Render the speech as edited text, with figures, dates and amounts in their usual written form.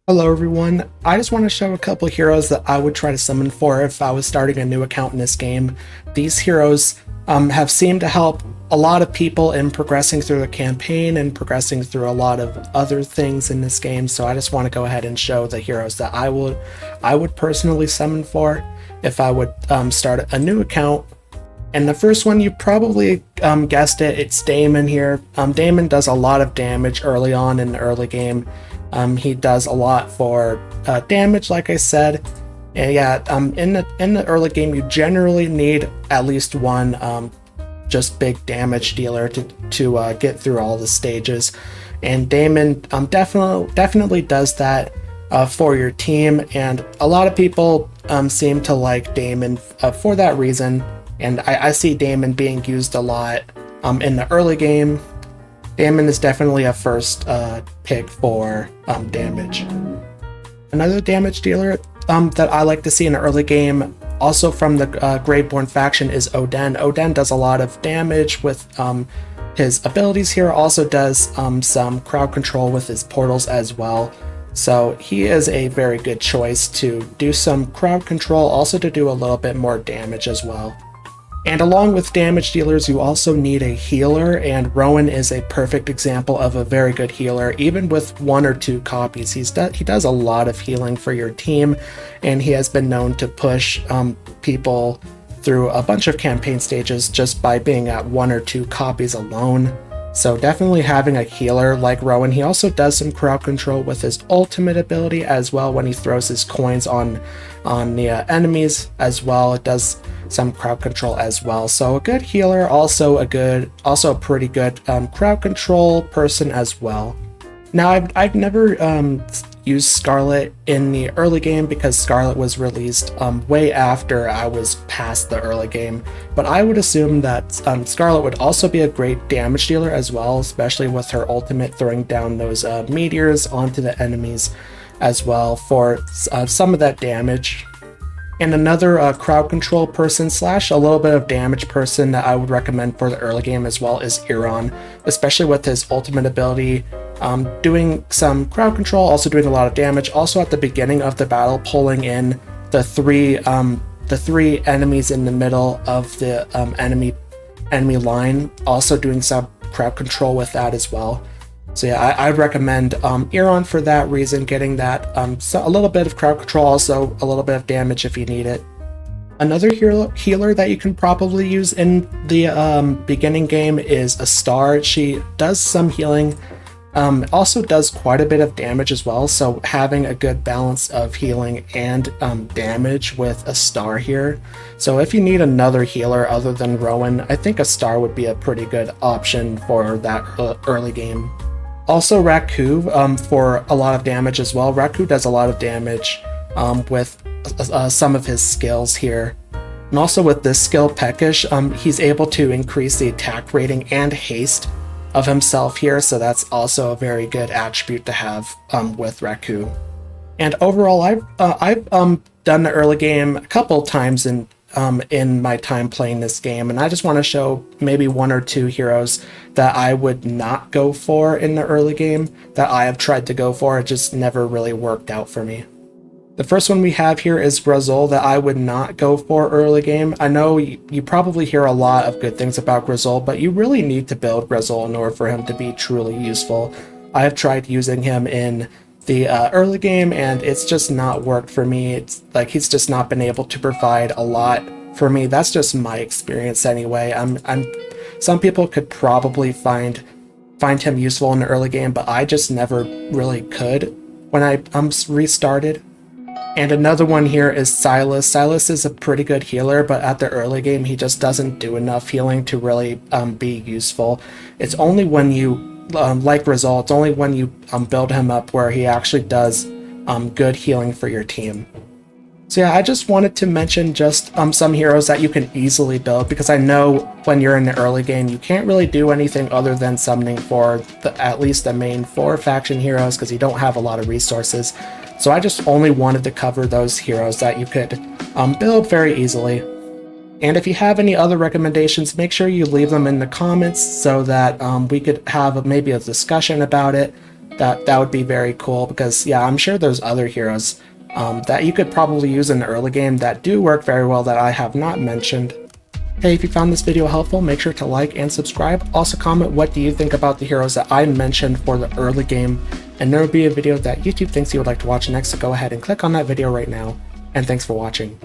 Hello everyone, I just want to show a couple heroes that I would try to summon for if I was starting a new account in this game. These heroes have seemed to help a lot of people in progressing through the campaign and progressing through a lot of other things in this game, so I just want to go ahead and show the heroes that I would personally summon for if I would start a new account. And the first one, you probably guessed it, it's Damon here. Damon does a lot of damage early on in the early game. He does a lot for damage, like I said. And yeah, in the early game, you generally need at least one just big damage dealer to get through all the stages. And Damon definitely does that for your team. And a lot of people seem to like Damon for that reason. And I see Damon being used a lot in the early game. Damon is definitely a first pick for damage. Another damage dealer that I like to see in the early game, also from the Graveborn faction, is Oden. Oden does a lot of damage with his abilities here, also does some crowd control with his portals as well. So he is a very good choice to do some crowd control, also to do a little bit more damage as well. And along with damage dealers, you also need a healer, and Rowan is a perfect example of a very good healer. Even with one or two copies, he does a lot of healing for your team, and he has been known to push people through a bunch of campaign stages just by being at one or two copies alone. So definitely having a healer like Rowan. He also does some crowd control with his ultimate ability as well when he throws his coins on the enemies as well. It does some crowd control as well. So a good healer, also a pretty good crowd control person as well. Now I've never used Scarlet in the early game because Scarlet was released way after I was past the early game, but I would assume that Scarlet would also be a great damage dealer as well, especially with her ultimate throwing down those meteors onto the enemies as well for some of that damage. And another crowd control person slash a little bit of damage person that I would recommend for the early game as well is Iran, especially with his ultimate ability, doing some crowd control, also doing a lot of damage. Also at the beginning of the battle, pulling in the three enemies in the middle of the enemy line, also doing some crowd control with that as well. So yeah, I'd recommend Iran for that reason, getting that so a little bit of crowd control, also a little bit of damage if you need it. Another healer that you can probably use in the beginning game is a Star. She does some healing, also does quite a bit of damage as well, so having a good balance of healing and damage with a Star here. So if you need another healer other than Rowan, I think a Star would be a pretty good option for that early game. Also Raku for a lot of damage as well. Raku does a lot of damage with some of his skills here. And also with this skill Peckish, he's able to increase the attack rating and haste of himself here, so that's also a very good attribute to have with Raku. And overall, I've done the early game a couple times in my time playing this game, and I just want to show maybe one or two heroes that I would not go for in the early game that I have tried to go for. It just never really worked out for me. The first one we have here is Grizzle that I would not go for early game. I know you probably hear a lot of good things about Grizzle, but you really need to build Grizzle in order for him to be truly useful. I have tried using him in the early game and it's just not worked for me. It's like he's just not been able to provide a lot for me. That's just my experience anyway. Some people could probably find him useful in the early game, but I just never really could when I restarted. And another one here is Silas. Silas is a pretty good healer, but at the early game he just doesn't do enough healing to really be useful. It's only when you like results, only when you build him up where he actually does good healing for your team. So yeah, I just wanted to mention just some heroes that you can easily build, because I know when you're in the early game you can't really do anything other than summoning for at least the main 4 faction heroes because you don't have a lot of resources. So I just only wanted to cover those heroes that you could build very easily. And if you have any other recommendations, make sure you leave them in the comments so that we could have maybe a discussion about it. that would be very cool, because yeah, I'm sure there's other heroes that you could probably use in the early game that do work very well that I have not mentioned. Hey, if you found this video helpful, make sure to like and subscribe. Also comment what do you think about the heroes that I mentioned for the early game, and there will be a video that YouTube thinks you would like to watch next, so go ahead and click on that video right now, and thanks for watching.